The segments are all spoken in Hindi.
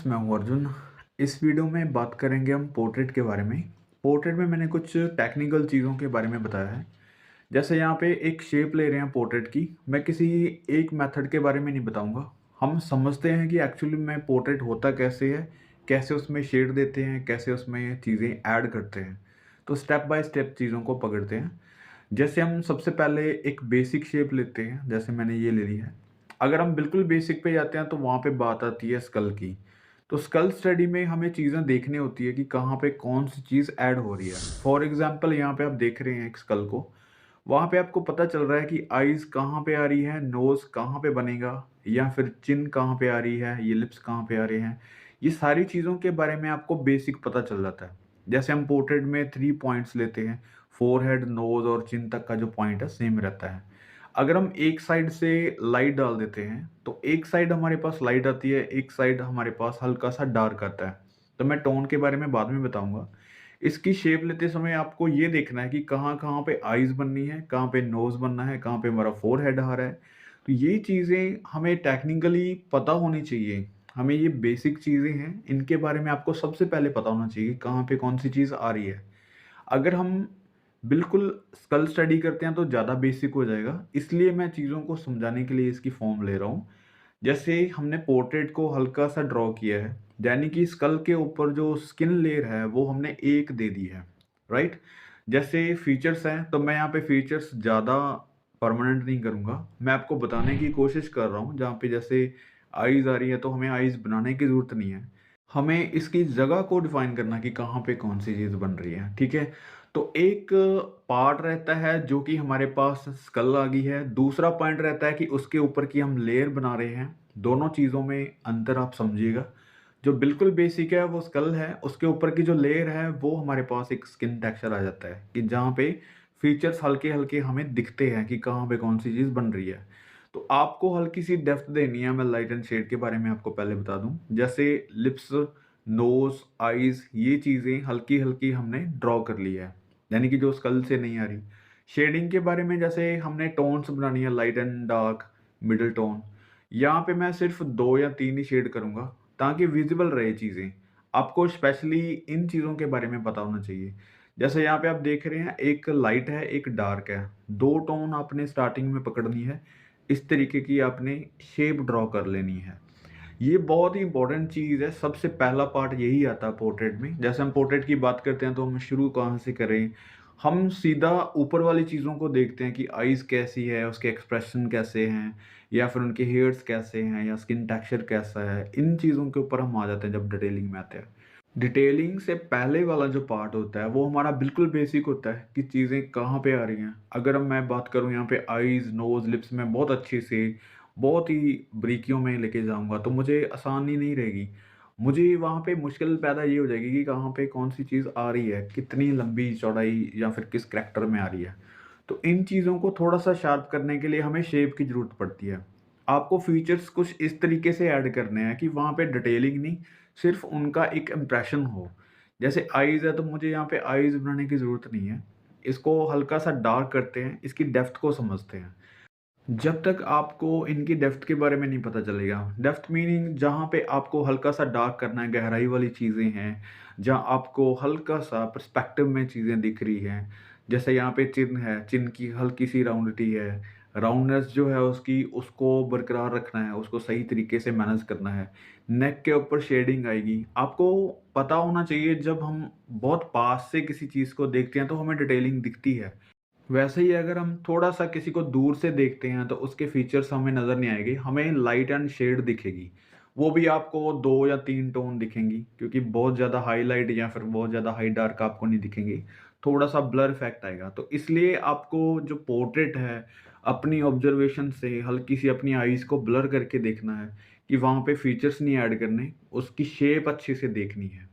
फ्रेंड्स, मैं हूँ अर्जुन। इस वीडियो में बात करेंगे हम पोर्ट्रेट के बारे में। पोर्ट्रेट में मैंने कुछ टेक्निकल चीज़ों के बारे में बताया है। जैसे यहाँ पे एक शेप ले रहे हैं पोर्ट्रेट की, मैं किसी एक मेथड के बारे में नहीं बताऊँगा। हम समझते हैं कि एक्चुअली में पोर्ट्रेट होता कैसे है, कैसे उसमें शेड देते हैं, कैसे उसमें चीज़ें ऐड करते हैं। तो स्टेप बाय स्टेप चीज़ों को पकड़ते हैं। जैसे हम सबसे पहले एक बेसिक शेप लेते हैं, जैसे मैंने ये ले ली है। अगर हम बिल्कुल बेसिक पे जाते हैं तो वहाँ पे बात आती है स्कल की। तो स्कल स्टडी में हमें चीज़ें देखनी होती है कि कहाँ पे कौन-सी चीज़ ऐड हो रही है। फॉर एग्ज़ाम्पल यहाँ पे आप देख रहे हैं एक स्कल को, वहाँ पे आपको पता चल रहा है कि आईज़ कहाँ पे आ रही है, नोज़ कहाँ पे बनेगा या फिर चिन कहाँ पे आ रही है, ये लिप्स कहाँ पे आ रहे हैं। ये सारी चीज़ों के बारे में आपको बेसिक पता चल जाता है। जैसे हम पोर्ट्रेट में 3 पॉइंट्स लेते हैं, फोरहेड, नोज़ और चिन तक का जो पॉइंट है सेम रहता है। अगर हम एक साइड से लाइट डाल देते हैं, तो एक साइड हमारे पास लाइट आती है, एक साइड हमारे पास हल्का-सा डार्क आता है। तो मैं टोन के बारे में बाद में बताऊँगा। इसकी शेप लेते समय आपको ये देखना है कि कहाँ-कहाँ पे आईज़ बननी है, कहाँ पे नोज़ बनना है, कहाँ पे हमारा फोरहेड आ रहा है। तो ये चीज़ें हमें टेक्निकली पता होनी चाहिए। हमें ये बेसिक चीज़ें हैं, इनके बारे में आपको सबसे पहले पता होना चाहिए, कहाँ पे कौन-सी चीज़ आ रही है। अगर हम बिल्कुल स्कल स्टडी करते हैं तो ज़्यादा बेसिक हो जाएगा, इसलिए मैं चीज़ों को समझाने के लिए इसकी फॉर्म ले रहा हूँ। जैसे हमने पोर्ट्रेट को हल्का-सा ड्रॉ किया है, यानी कि स्कल के ऊपर जो स्किन लेयर है वो हमने 1 दे दी है, राइट? जैसे फीचर्स हैं, तो मैं यहाँ पे फीचर्स ज़्यादा परमानेंट नहीं करूँगा। मैं आपको बताने की कोशिश कर रहा हूँ, जहाँ पे जैसे आईज़ आ रही है तो हमें आईज़ बनाने की ज़रूरत नहीं है। हमें इसकी जगह को डिफाइन करना कि कहाँ पे कौन-सी चीज़ बन रही है, ठीक है? तो एक पार्ट रहता है जो कि हमारे पास स्कल आ गई है, दूसरा पॉइंट रहता है कि उसके ऊपर की हम लेयर बना रहे हैं। दोनों चीज़ों में अंतर आप समझिएगा। जो बिल्कुल बेसिक है वो स्कल है, उसके ऊपर की जो लेयर है वो हमारे पास एक स्किन टेक्सचर आ जाता है कि जहाँ पे फीचर्स हल्के-हल्के हमें दिखते हैं कि कहाँ पे कौन-सी चीज़ बन रही है। तो आपको हल्की-सी डेप्थ देनी है, मैं लाइट एंड शेड के बारे में आपको पहले बता दूँ। जैसे लिप्स, नोज़, आईज़ ये चीज़ें हल्की-हल्की हमने ड्रॉ कर ली है, यानी कि जो स्कल से नहीं आ रही। शेडिंग के बारे में जैसे हमने टोन्स बनानी है, light and dark, middle tone. यहाँ पे मैं सिर्फ़ 2 या 3 ही शेड करूँगा ताकि विज़िबल रहे चीज़ें। आपको स्पेशली इन चीज़ों के बारे में पता होना चाहिए। जैसे यहाँ पे आप देख रहे हैं, एक लाइट है, एक डार्क है। 2 टोन आपने स्टार्टिंग में पकड़नी है। इस तरीके की आपने शेप ड्रॉ कर लेनी है। ये बहुत ही इम्पोर्टेंट चीज़ है, सबसे पहला पार्ट यही आता है पोर्ट्रेट में। जैसे हम पोर्ट्रेट की बात करते हैं तो हम शुरू कहाँ से करें? हम सीधा ऊपर वाली चीज़ों को देखते हैं कि आईज़ कैसी है, उसके एक्सप्रेशन कैसे हैं या फिर उनके हेयर्स कैसे हैं या स्किन टेक्सचर कैसा है। इन चीज़ों के ऊपर हम आ जाते हैं जब डिटेलिंग में आते हैं। डिटेलिंग से पहले वाला जो पार्ट होता है वो हमारा बिल्कुल बेसिक होता है कि चीज़ें कहाँ पे आ रही हैं। अगर मैं बात करूँ यहाँ पे आईज़, नोज़, लिप्स में बहुत अच्छे से, बहुत ही बारीकियों में लेके जाऊँगा तो मुझे आसानी नहीं रहेगी। मुझे वहाँ पे मुश्किल पैदा ये हो जाएगी कि कहाँ पे कौन-सी चीज़ आ रही है, कितनी लंबी चौड़ाई या फिर किस करैक्टर में आ रही है। तो इन चीज़ों को थोड़ा-सा शार्प करने के लिए हमें शेप की ज़रूरत पड़ती है। आपको फीचर्स कुछ इस तरीके से ऐड करने हैं कि वहाँ पे डिटेलिंग नहीं, सिर्फ़ उनका एक इम्प्रेशन हो। जैसे आईज़ है तो मुझे यहाँ पे आईज़ बनाने की ज़रूरत नहीं है। इसको हल्का-सा डार्क करते हैं, इसकी डेप्थ को समझते हैं। जब तक आपको इनकी डेप्थ के बारे में नहीं पता चलेगा, डेप्थ मीनिंग जहाँ पे आपको हल्का-सा डार्क करना है, गहराई वाली चीज़ें हैं, जहाँ आपको हल्का-सा पर्सपेक्टिव में चीज़ें दिख रही हैं। जैसे यहाँ पे चिन है, चिन की हल्की-सी राउंडिटी है, राउंडनेस जो है उसकी, उसको बरकरार रखना है, उसको सही तरीके से मैनेज करना है। नेक के ऊपर शेडिंग आएगी, आपको पता होना चाहिए जब हम बहुत पास से किसी चीज़ को देखते हैं तो हमें डिटेलिंग दिखती है। वैसे ही अगर हम थोड़ा-सा किसी को दूर से देखते हैं तो उसके फीचर्स हमें नज़र नहीं आएँगे, हमें लाइट एंड शेड दिखेगी। वो भी आपको 2 या 3 टोन दिखेंगी क्योंकि बहुत ज़्यादा हाइलाइट या फिर बहुत ज़्यादा हाई डार्क आपको नहीं दिखेंगे। थोड़ा-सा ब्लर इफ़ेक्ट आएगा। तो इसलिए आपको जो पोर्ट्रेट है, अपनी ऑब्ज़र्वेशन से हल्की-सी अपनी आइज़ को ब्लर करके देखना है कि वहाँ पे फीचर्स नहीं ऐड करने, उसकी शेप अच्छे से देखनी है।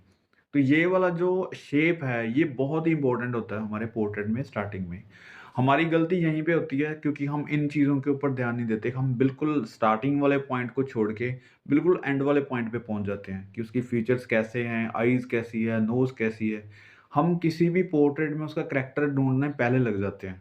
तो ये वाला जो शेप है, ये बहुत ही इम्पोर्टेंट होता है हमारे पोर्ट्रेट में स्टार्टिंग में। हमारी गलती यहीं पे होती है क्योंकि हम इन चीज़ों के ऊपर ध्यान नहीं देते। हम बिल्कुल स्टार्टिंग वाले पॉइंट को छोड़ के बिल्कुल एंड वाले पॉइंट पे पहुँच जाते हैं कि उसकी फीचर्स कैसे हैं, आईज़ कैसी है, नोज़ कैसी है। हम किसी भी पोर्ट्रेट में उसका करैक्टर ढूँढने पहले लग जाते हैं।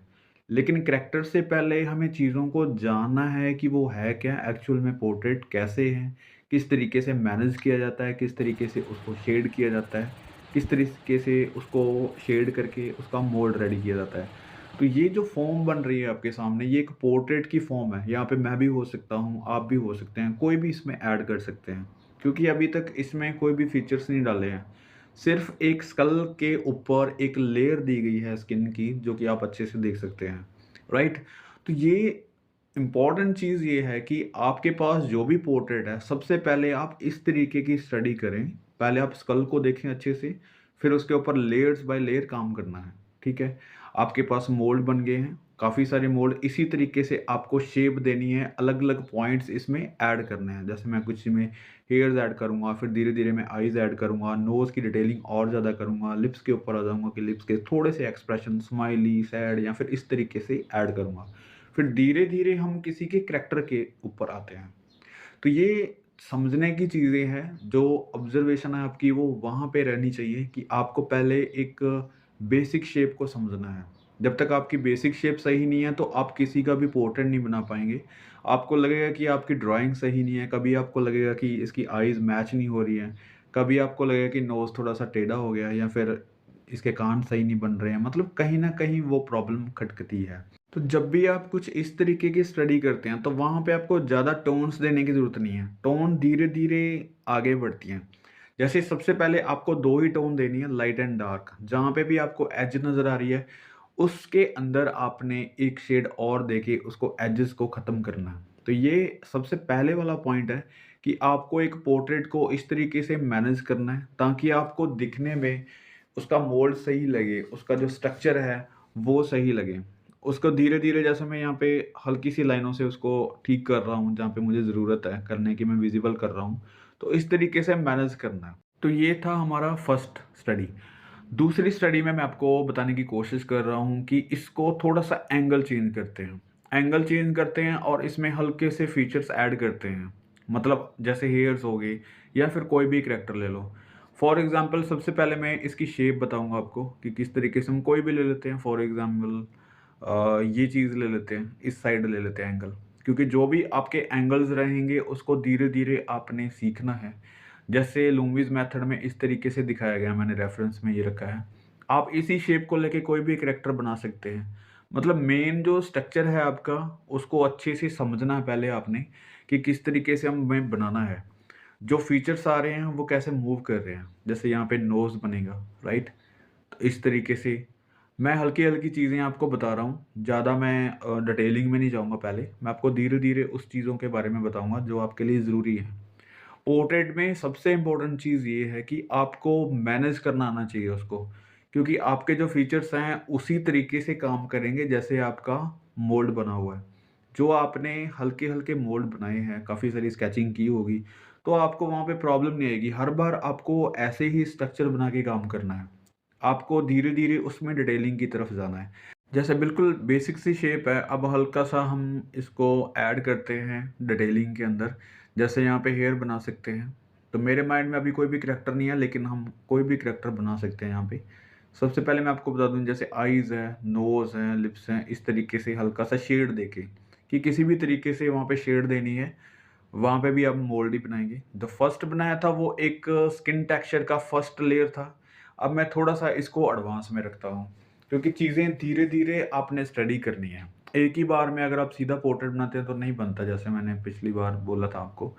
लेकिन करैक्टर से पहले हमें चीज़ों को जानना है कि वो है क्या, एक्चुअल में पोर्ट्रेट कैसे हैं, किस तरीके से मैनेज किया जाता है, किस तरीके से उसको शेड किया जाता है, किस तरीके से उसको शेड करके उसका मोल्ड रेडी किया जाता है। तो ये जो फ़ॉर्म बन रही है आपके सामने, ये एक पोर्ट्रेट की फ़ॉर्म है। यहाँ पे मैं भी हो सकता हूँ, आप भी हो सकते हैं, कोई भी इसमें ऐड कर सकते हैं। क्योंकि अभी तक इसमें कोई भी फीचर्स नहीं डाले हैं। सिर्फ़ एक स्कल के ऊपर एक लेयर दी गई है स्किन की, जो कि आप अच्छे से देख सकते हैं, राइट? तो ये इम्पॉर्टेंट चीज़ ये है कि आपके पास जो भी पोर्ट्रेट है, सबसे पहले आप इस तरीके की स्टडी करें। पहले आप स्कल को देखें अच्छे से, फिर उसके ऊपर लेयर्स बाय लेयर काम करना है, ठीक है? आपके पास मोल्ड बन गए हैं, काफ़ी सारे मोल्ड, इसी तरीके से आपको शेप देनी है, अलग-अलग पॉइंट्स इसमें ऐड करने हैं। जैसे मैं कुछ में हेयर्स ऐड करूँगा, फिर धीरे-धीरे मैं आईज़ ऐड करूँगा, नोज़ की डिटेलिंग और ज़्यादा करूँगा, लिप्स के ऊपर आ जाऊँगा कि लिप्स के थोड़े से एक्सप्रेशन स्माइली, सैड या फिर इस तरीके से ऐड करूँगा। फिर धीरे-धीरे हम किसी के करैक्टर के ऊपर आते हैं। तो ये समझने की चीज़ें हैं, जो ऑब्ज़र्वेशन है आपकी वो वहाँ पे रहनी चाहिए कि आपको पहले एक बेसिक शेप को समझना है। जब तक आपकी बेसिक शेप सही नहीं है, तो आप किसी का भी पोर्ट्रेट नहीं बना पाएँगे। आपको लगेगा कि आपकी ड्राइंग सही नहीं है, कभी आपको लगेगा कि इसकी आईज़ मैच नहीं हो रही हैं, कभी आपको लगेगा कि नोज़ थोड़ा-सा टेढ़ा हो गया है या फिर इसके कान सही नहीं बन रहे हैं, मतलब कहीं न कहीं वो प्रॉब्लम खटकती है। तो जब भी आप कुछ इस तरीके की स्टडी करते हैं, तो वहाँ पे आपको ज़्यादा टोन्स देने की ज़रूरत नहीं है। टोन धीरे-धीरे आगे बढ़ती हैं। जैसे सबसे पहले आपको 2 ही टोन देनी है, लाइट एंड डार्क। जहाँ पे भी आपको एज नज़र आ रही है, उसके अंदर आपने एक शेड और देके उसको एजेस को ख़त्म करना है। तो ये सबसे पहले वाला पॉइंट है कि आपको एक पोर्ट्रेट को इस तरीके से मैनेज करना है, ताकि आपको दिखने में उसका मोल्ड सही लगे, उसका जो स्ट्रक्चर है, वो सही लगे। उसको धीरे-धीरे जैसे मैं यहाँ पे हल्की-सी लाइनों से उसको ठीक कर रहा हूँ, जहाँ पे मुझे ज़रूरत है करने की, मैं विज़िबल कर रहा हूँ। तो इस तरीके से मैनेज करना है। तो ये था हमारा फर्स्ट स्टडी। दूसरी स्टडी में मैं आपको बताने की कोशिश कर रहा हूँ कि इसको थोड़ा-सा एंगल चेंज करते हैं। एंगल चेंज करते हैं और इसमें हल्के से फीचर्स ऐड करते हैं। मतलब जैसे हेयर्स हो गए या फिर कोई भी करैक्टर ले लो। फॉर एग्ज़ाम्पल सबसे पहले मैं इसकी शेप बताऊँगा आपको कि किस तरीके से हम कोई भी ले लेते हैं। फॉर एग्ज़ाम्पल ये चीज़ ले लेते हैं, इस साइड ले लेते हैं एंगल। क्योंकि जो भी आपके एंगल्स रहेंगे उसको धीरे-धीरे आपने सीखना है। जैसे लूमीज़ मेथड में इस तरीके से दिखाया गया, मैंने रेफ़रेंस में ये रखा है। आप इसी शेप को लेके कोई भी करैक्टर बना सकते हैं। मतलब मेन जो स्ट्रक्चर है आपका, उसको अच्छे से समझना है पहले आपने कि किस तरीके से हमें बनाना है। जो फीचर्स आ रहे हैं वो कैसे मूव कर रहे हैं। जैसे यहाँ पे नोज़ बनेगा, राइट? तो इस तरीके से मैं हल्की-हल्की चीज़ें आपको बता रहा हूँ। ज़्यादा मैं डिटेलिंग में नहीं जाऊँगा पहले। मैं आपको धीरे-धीरे उस चीज़ों के बारे में बताऊँगा जो आपके लिए ज़रूरी है। पोर्ट्रेट में सबसे इम्पोर्टेंट चीज़ ये है कि आपको मैनेज करना आना चाहिए उसको। क्योंकि आपके जो फीचर्स हैं उसी तरीके से काम करेंगे जैसे आपका मोल्ड बना हुआ है। जो आपने हल्के-हल्के मोल्ड बनाए हैं, काफ़ी सारी स्केचिंग की होगी, तो आपको वहाँ पे प्रॉब्लम नहीं आएगी। हर बार आपको ऐसे ही स्ट्रक्चर बना के काम करना है। आपको धीरे-धीरे उसमें डिटेलिंग की तरफ जाना है। जैसे बिल्कुल बेसिक सी शेप है, अब हल्का-सा हम इसको ऐड करते हैं डिटेलिंग के अंदर। जैसे यहाँ पे हेयर बना सकते हैं। तो मेरे माइंड में अभी कोई भी करैक्टर नहीं है, लेकिन हम कोई भी करैक्टर बना सकते हैं यहाँ पे। सबसे पहले मैं आपको बता दूँ, जैसे आईज़ है, नोज़ हैं, लिप्स हैं, इस तरीके से हल्का-सा शेड देके कि किसी भी तरीके से वहाँ पे शेड देनी है, वहाँ पे भी आप मोल्ड ही बनाएँगे। जो फर्स्ट बनाया था वो एक स्किन टेक्सचर का फर्स्ट लेयर था। अब मैं थोड़ा-सा इसको एडवांस में रखता हूँ, क्योंकि चीज़ें धीरे-धीरे आपने स्टडी करनी है। एक ही बार में अगर आप सीधा पोर्ट्रेट बनाते हैं तो नहीं बनता, जैसे मैंने पिछली बार बोला था आपको।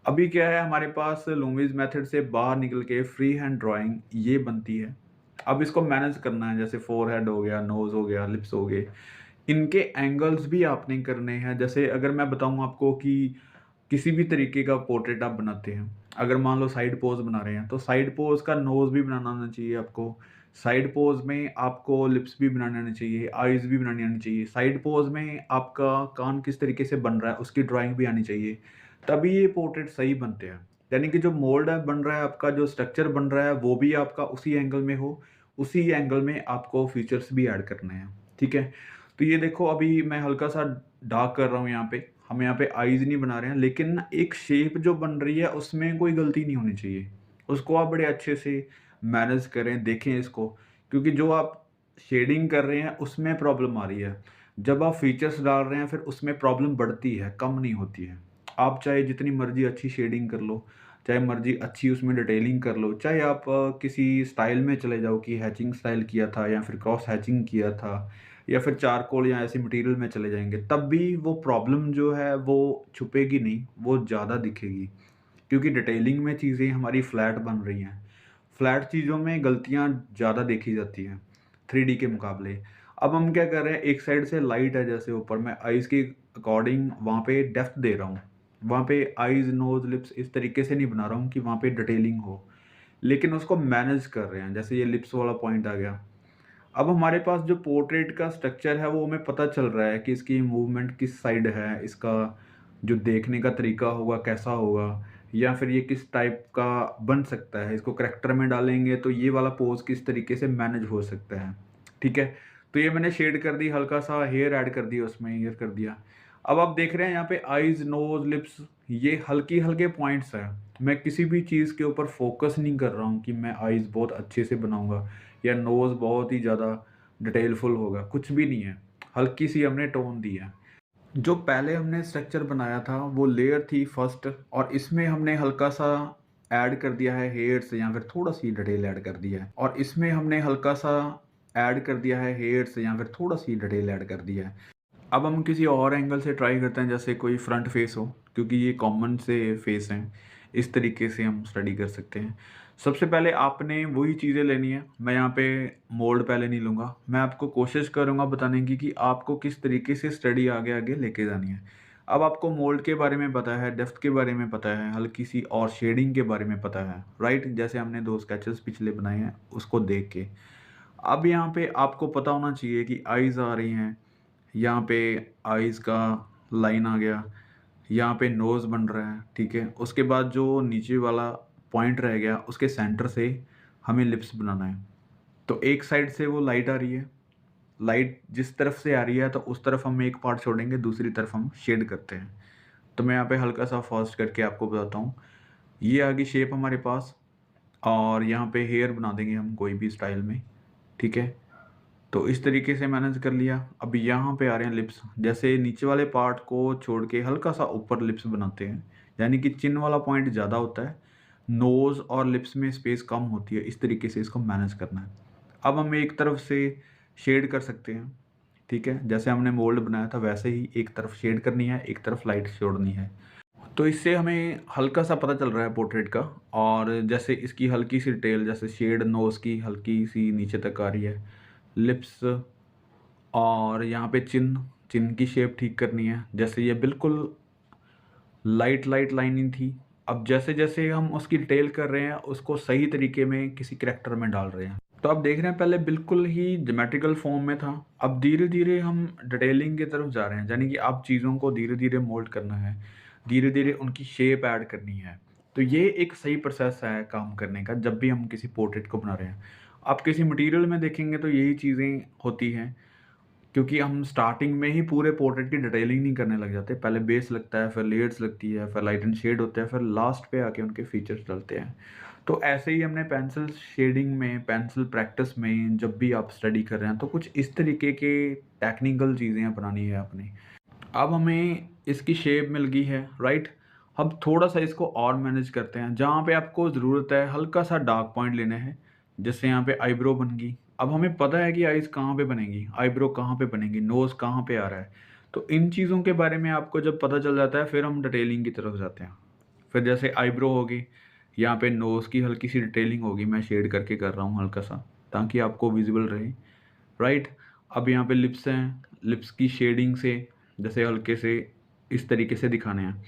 अभी क्या है, हमारे पास लूमीज़ मेथड से बाहर निकल के फ्री हैंड ड्राइंग ये बनती है। अब इसको मैनेज करना है, जैसे फोरहेड हो गया, नोज़ हो गया, लिप्स हो गए। इनके एंगल्स भी आपने करने हैं। जैसे अगर मैं बताऊँ आपको कि किसी भी तरीके का पोर्ट्रेट आप बनाते हैं, अगर मान लो साइड पोज़ बना रहे हैं, तो साइड पोज़ का नोज़ भी बनाना आना चाहिए आपको। साइड पोज़ में आपको लिप्स भी बनाने आने चाहिए, आईज़ भी बनानी आनी चाहिए। साइड पोज़ में आपका कान किस तरीके से बन रहा है, उसकी ड्राइंग भी आनी चाहिए। तभी ये पोर्ट्रेट सही बनते हैं। यानी कि जो मोल्ड है बन रहा है आपका, जो स्ट्रक्चर बन रहा है, वो भी आपका उसी एंगल में हो, उसी एंगल में आपको फीचर्स भी ऐड करने हैं। ठीक है? तो ये देखो, अभी मैं हल्का-सा डार्क कर रहा हूँ यहाँ पे। हम यहाँ पे आईज़ नहीं बना रहे हैं, लेकिन एक शेप जो बन रही है उसमें कोई गलती नहीं होनी चाहिए। उसको आप बड़े अच्छे से मैनेज करें, देखें इसको, क्योंकि जो आप शेडिंग कर रहे हैं उसमें प्रॉब्लम आ रही है। जब आप फीचर्स डाल रहे हैं फिर उसमें प्रॉब्लम बढ़ती है, कम नहीं होती है। आप चाहे जितनी मर्ज़ी अच्छी शेडिंग कर लो, चाहे मर्ज़ी अच्छी उसमें डिटेलिंग कर लो, चाहे आप किसी स्टाइल में चले जाओ कि हैचिंग स्टाइल किया था या फिर क्रॉस हैचिंग किया था या फिर चारकोल या ऐसे मटेरियल में चले जाएँगे, तब भी वो प्रॉब्लम जो है वो छुपेगी नहीं, वो ज़्यादा दिखेगी। क्योंकि डिटेलिंग में चीज़ें हमारी फ्लैट बन रही हैं। फ्लैट चीज़ों में गलतियाँ ज़्यादा देखी जाती हैं, 3D के मुकाबले। अब हम क्या कर रहे हैं, एक साइड से लाइट है जैसे ऊपर, मैं आइज़ के अकॉर्डिंग वहाँ पे डेप्थ दे रहा हूँ। वहाँ पे आइज़, नोज़, लिप्स इस तरीके से नहीं बना रहा हूँ कि वहाँ पे डिटेलिंग हो। लेकिन उसको मैनेज कर रहे हैं, जैसे ये लिप्स वाला पॉइंट आ गया। अब हमारे पास जो पोर्ट्रेट का स्ट्रक्चर है वो हमें पता चल रहा है कि इसकी मूवमेंट किस साइड है, इसका जो देखने का तरीका होगा कैसा होगा, या फिर ये किस टाइप का बन सकता है। इसको करैक्टर में डालेंगे तो ये वाला पोज़ किस तरीके से मैनेज हो सकता है, ठीक है? तो ये मैंने शेड कर दी, हल्का-सा हेयर ऐड कर दिया उसमें, हेयर कर दिया। अब आप देख रहे हैं यहाँ पे आइज़, नोज़, लिप्स ये हल्के-हल्के पॉइंट्स हैं। मैं किसी भी चीज़ के ऊपर फ़ोकस नहीं कर रहा हूँ कि मैं आइज़ बहुत अच्छे से बनाऊँगा या नोज़ बहुत ही ज़्यादा डिटेलफुल होगा, कुछ भी नहीं है। हल्की-सी हमने टोन दी है। जो पहले हमने स्ट्रक्चर बनाया था वो लेयर थी फर्स्ट, और इसमें हमने हल्का-सा ऐड कर दिया है हेयर्स या फिर थोड़ा-सी डिटेल ऐड कर दिया है, और इसमें हमने हल्का-सा ऐड कर दिया है हेयर्स या फिर थोड़ा-सी डिटेल ऐड कर दिया है। अब हम किसी और एंगल से ट्राई करते हैं, जैसे कोई फ्रंट फेस हो, क्योंकि ये कॉमन से फेस हैं। इस तरीके से हम स्टडी कर सकते हैं। सबसे पहले आपने वही चीज़ें लेनी है। मैं यहाँ पे मोल्ड पहले नहीं लूँगा। मैं आपको कोशिश करूँगा बताने की कि आपको किस तरीके से स्टडी आगे-आगे लेके जानी है। अब आपको मोल्ड के बारे में पता है, डेप्थ के बारे में पता है, हल्की-सी और शेडिंग के बारे में पता है, राइट? जैसे हमने 2 स्केचेस पिछले बनाए हैं, उसको देख के। अब यहाँ पे आपको पता होना चाहिए कि आइज़ आ रही हैं, यहाँ पे आइज़ का लाइन आ गया, यहाँ पे नोज़ बन रहा है, ठीक है? उसके बाद जो नीचे वाला पॉइंट रह गया, उसके सेंटर से हमें लिप्स बनाना है। तो एक साइड से वो लाइट आ रही है, लाइट जिस तरफ से आ रही है तो उस तरफ हम एक पार्ट छोड़ेंगे, दूसरी तरफ हम शेड करते हैं। तो मैं यहाँ पे हल्का-सा फास्ट करके आपको बताता हूँ। ये आ गई शेप हमारे पास, और यहाँ पे हेयर बना देंगे हम कोई भी स्टाइल में, ठीक है? तो इस तरीके से मैनेज कर लिया। अब यहाँ पे आ रहे हैं लिप्स। जैसे नीचे वाले पार्ट को छोड़ के हल्का-सा ऊपर लिप्स बनाते हैं, यानी कि चिन वाला पॉइंट ज़्यादा होता है, नोज़ और लिप्स में स्पेस कम होती है। इस तरीके से इसको मैनेज करना है। अब हम एक तरफ से शेड कर सकते हैं, ठीक है? जैसे हमने मोल्ड बनाया था वैसे ही एक तरफ शेड करनी है, एक तरफ लाइट छोड़नी है। तो इससे हमें हल्का-सा पता चल रहा है पोर्ट्रेट का, और जैसे इसकी हल्की-सी डिटेल, जैसे शेड नोज़ की हल्की-सी नीचे तक आ रही है, लिप्स, और यहाँ पे चिन, चिन की शेप ठीक करनी है। जैसे ये बिल्कुल लाइट लाइनिंग थी। अब जैसे-जैसे हम उसकी डिटेल कर रहे हैं, उसको सही तरीके में किसी करैक्टर में डाल रहे हैं। तो आप देख रहे हैं पहले बिल्कुल ही ज्योमेट्रिकल फॉर्म में था। अब धीरे-धीरे हम डिटेलिंग की तरफ जा रहे हैं। यानी कि आप चीज़ों को धीरे-धीरे मोल्ड करना है। धीरे-धीरे उनकी शेप ऐड करनी है। तो ये एक सही प्रोसेस है काम करने का, जब भी हम किसी पोर्ट्रेट को बना रहे हैं। आप किसी मटीरियल में देखेंगे तो यही चीज़ें होती हैं। क्योंकि हम स्टार्टिंग में ही पूरे पोर्ट्रेट की डिटेलिंग नहीं करने लग जाते। पहले बेस लगता है, फिर लेयर्स लगती है, फिर लाइट एंड शेड होता है, फिर लास्ट पे आके उनके फीचर्स डलते हैं। तो ऐसे ही हमने पेंसिल शेडिंग में, पेंसिल प्रैक्टिस में जब भी आप स्टडी कर रहे हैं, तो कुछ इस तरीके के टेक्निकल चीज़ें अपनानी है अपनी। अब हमें इसकी शेप मिल गई है, राइट? अब थोड़ा-सा इसको और मैनेज करते हैं। जहाँ पे आपको ज़रूरत है, हल्का-सा डार्क पॉइंट लेने हैं। जैसे यहाँ पे आईब्रो बन गई। अब हमें पता है कि आइज़ कहाँ पे बनेगी, आईब्रो कहाँ पे बनेगी, नोज़ कहाँ पे आ रहा है। तो इन चीज़ों के बारे में आपको जब पता चल जाता है, फिर हम डिटेलिंग की तरफ जाते हैं। फिर जैसे आईब्रो होगी, यहाँ पे नोज़ की हल्की-सी डिटेलिंग होगी, मैं शेड करके कर रहा हूँ हल्का-सा, ताकि आपको विज़िबल रहे, राइट? अब यहाँ पे लिप्स हैं, लिप्स की शेडिंग से जैसे हल्के से इस तरीके से दिखाने हैं।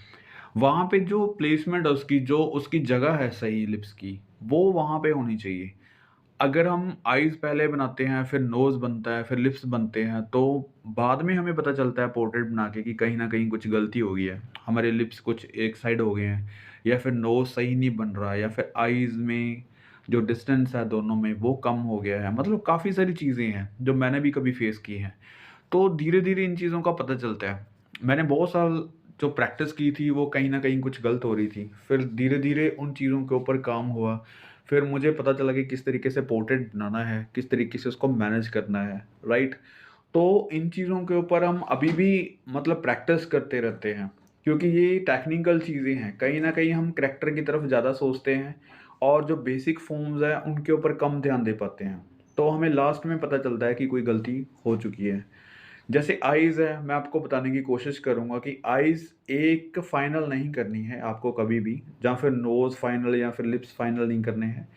वहाँ पे जो प्लेसमेंट है उसकी, जो उसकी जगह है सही लिप्स की, वो वहाँ पे होनी चाहिए। अगर हम आईज़ पहले बनाते हैं, फिर नोज़ बनता है, फिर लिप्स बनते हैं, तो बाद में हमें पता चलता है पोर्ट्रेट बना के कि कहीं न कहीं कुछ गलती हो गई है। हमारे लिप्स कुछ एक साइड हो गए हैं, या फिर नोज़ सही नहीं बन रहा है, या फिर आईज़ में जो डिस्टेंस है दोनों में वो कम हो गया है। मतलब काफ़ी सारी चीज़ें हैं जो मैंने भी कभी फेस की हैं। तो धीरे-धीरे इन चीज़ों का पता चलता है। मैंने बहुत साल जो प्रैक्टिस की थी वो कहीं न कहीं कुछ गलत हो रही थी। फिर धीरे-धीरे उन चीज़ों के ऊपर काम हुआ। फिर मुझे पता चला कि किस तरीके से पोर्ट्रेट बनाना है, किस तरीके से उसको मैनेज करना है, राइट? तो इन चीज़ों के ऊपर हम अभी भी मतलब प्रैक्टिस करते रहते हैं, क्योंकि ये टेक्निकल चीज़ें हैं, कहीं न कहीं हम करैक्टर की तरफ ज़्यादा सोचते हैं और जो बेसिक फ़ॉर्म्स हैं, उनके ऊपर कम ध्यान दे पाते हैं। तो हमें लास्ट में पता चलता है कि कोई गलती हो चुकी है। जैसे आइज़ है, मैं आपको बताने की कोशिश करूँगा कि आइज़ एक फाइनल नहीं करनी है आपको कभी भी, या फिर नोज़ फाइनल या फिर लिप्स फाइनल नहीं करने हैं।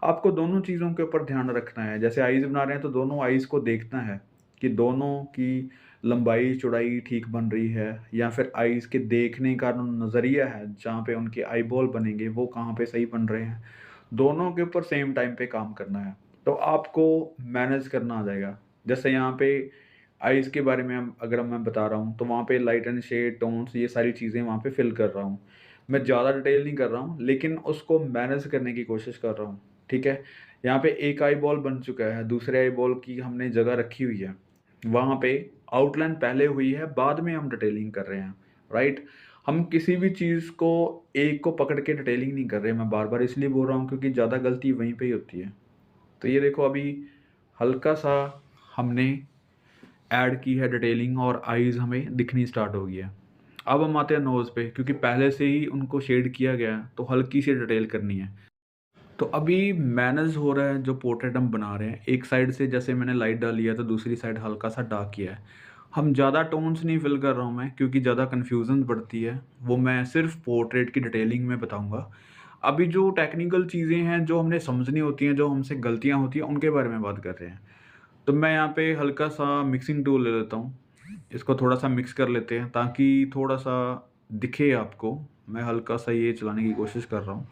आपको दोनों चीज़ों के ऊपर ध्यान रखना है। जैसे आइज़ बना रहे हैं तो दोनों आइज़ को देखना है कि दोनों की लंबाई-चौड़ाई ठीक बन रही है, या फिर आइज़ के देखने का जो नज़रिया है, जहाँ पे उनके आईबॉल बनेंगे, वो कहाँ पे सही बन रहे हैं। दोनों के ऊपर सेम टाइम पे काम करना है, तो आपको मैनेज करना आ जाएगा। जैसे यहाँ पे आइज़ के बारे में अगर मैं बता रहा हूँ, तो वहाँ पे लाइट एंड शेड, टोन्स, ये सारी चीज़ें वहाँ पे फ़िल कर रहा हूँ। मैं ज़्यादा डिटेल नहीं कर रहा हूँ, लेकिन उसको मैनेज करने की कोशिश कर रहा हूँ, ठीक है? यहाँ पे एक आई बॉल बन चुका है, दूसरे आई बॉल की हमने जगह रखी हुई है। वहाँ पे आउटलाइन पहले हुई है, बाद में हम डिटेलिंग कर रहे हैं, राइट? हम किसी भी चीज़ को एक को पकड़ के डिटेलिंग नहीं कर रहे, मैं बार-बार इसलिए बोल रहा हूँ क्योंकि ज़्यादा गलती वहीं पे ही होती है। तो ये देखो अभी हल्का-सा हमने ऐड की है डिटेलिंग और आईज़ हमें दिखनी स्टार्ट हो गई है। अब हम आते हैं नोज़ पे, क्योंकि पहले से ही उनको शेड किया गया है, तो हल्की सी डिटेल करनी है। तो अभी मैनेज हो रहा है जो पोर्ट्रेट हम बना रहे हैं, एक साइड से जैसे मैंने लाइट डाली है तो दूसरी साइड हल्का-सा डार्क किया है। हम ज़्यादा टोन्स नहीं फ़िल कर रहा हूँ मैं, क्योंकि ज़्यादा कन्फ्यूज़न बढ़ती है, वो मैं सिर्फ़ पोर्ट्रेट की डिटेलिंग में बताऊँगा। अभी जो टेक्निकल चीज़ें हैं, जो हमने समझनी होती हैं, जो हमसे गलतियाँ होती हैं, उनके बारे में बात कर रहे हैं। तो मैं यहाँ पे हल्का-सा मिक्सिंग टूल ले लेता हूँ। इसको थोड़ा-सा मिक्स कर लेते हैं ताकि थोड़ा-सा दिखे आपको। मैं हल्का-सा ये चलाने की कोशिश कर रहा हूँ,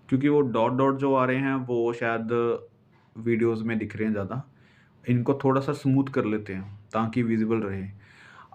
क्योंकि वो डॉट-डॉट जो आ रहे हैं वो शायद वीडियोज़ में दिख रहे हैं ज़्यादा। इनको थोड़ा-सा स्मूथ कर लेते हैं ताकि विज़िबल रहे।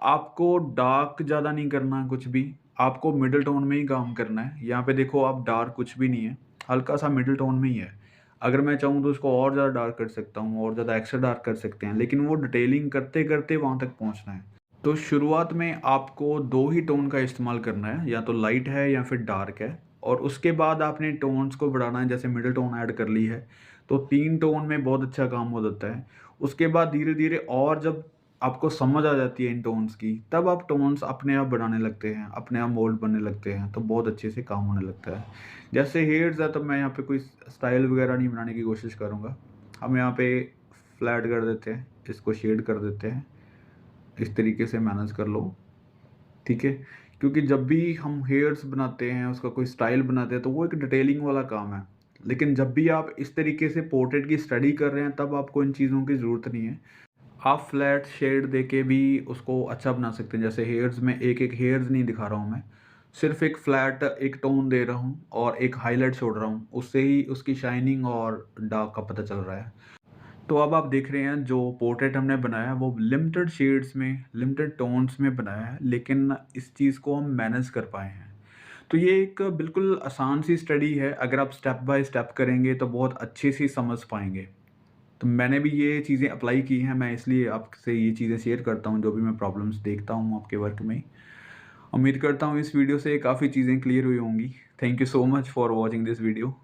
आपको डार्क ज़्यादा नहीं करना है कुछ भी, आपको मिडल टोन में ही काम करना है। यहाँ पे देखो आप डार्क कुछ भी नहीं है, हल्का-सा मिडल टोन में ही है। अगर मैं चाहूँ तो उसको और ज़्यादा डार्क कर सकता हूँ, और ज़्यादा एक्स्ट्रा डार्क कर सकते हैं, लेकिन वो डिटेलिंग करते-करते वहाँ तक पहुँचना है। तो शुरुआत में आपको 2 ही टोन का इस्तेमाल करना है, या तो लाइट है या फिर डार्क है, और उसके बाद आपने टोन्स को बढ़ाना है, जैसे मिडल टोन ऐड कर ली है, तो 3 टोन में बहुत अच्छा काम हो जाता है। उसके बाद धीरे-धीरे और जब आपको समझ आ जाती है इन टोन्स की, तब आप टोन्स अपने आप बनाने लगते हैं, अपने आप मोल्ड बनने लगते हैं, तो बहुत अच्छे से काम होने लगता है। जैसे हेयर्स है, तो मैं यहाँ पे कोई स्टाइल वगैरह नहीं बनाने की कोशिश करूँगा। हम यहाँ पे फ्लैट कर देते हैं, इसको शेड कर देते हैं, इस तरीके से मैनेज कर लो, ठीक है? क्योंकि जब भी हम हेयर्स बनाते हैं, उसका कोई स्टाइल बनाते हैं, तो वो एक डिटेलिंग वाला काम है। लेकिन जब भी आप इस तरीके से पोर्ट्रेट की स्टडी कर रहे हैं, तब आपको इन चीज़ों की ज़रूरत नहीं है। आप फ्लैट शेड देके भी उसको अच्छा बना सकते हैं। जैसे हेयर्स में एक-एक हेयर्स नहीं दिखा रहा हूँ मैं, सिर्फ़ एक फ्लैट एक टोन दे रहा हूँ और एक हाइलाइट छोड़ रहा हूँ। उससे ही उसकी शाइनिंग और डार्क का पता चल रहा है। तो अब आप देख रहे हैं जो पोर्ट्रेट हमने बनाया है वो लिमिटेड शेड्स में, लिमिटेड टोन्स में बनाया है, लेकिन इस चीज़ को हम मैनेज कर पाए हैं। तो ये एक बिल्कुल आसान सी स्टडी है, अगर आप स्टेप बाय स्टेप करेंगे तो बहुत अच्छे से समझ पाएँगे। तो मैंने भी ये चीज़ें अप्लाई की हैं, मैं इसलिए आपसे ये चीज़ें शेयर करता हूँ, जो भी मैं प्रॉब्लम्स देखता हूँ आपके वर्क में। उम्मीद करता हूँ इस वीडियो से काफ़ी चीज़ें क्लियर हुई होंगी। Thank you so much for watching this video.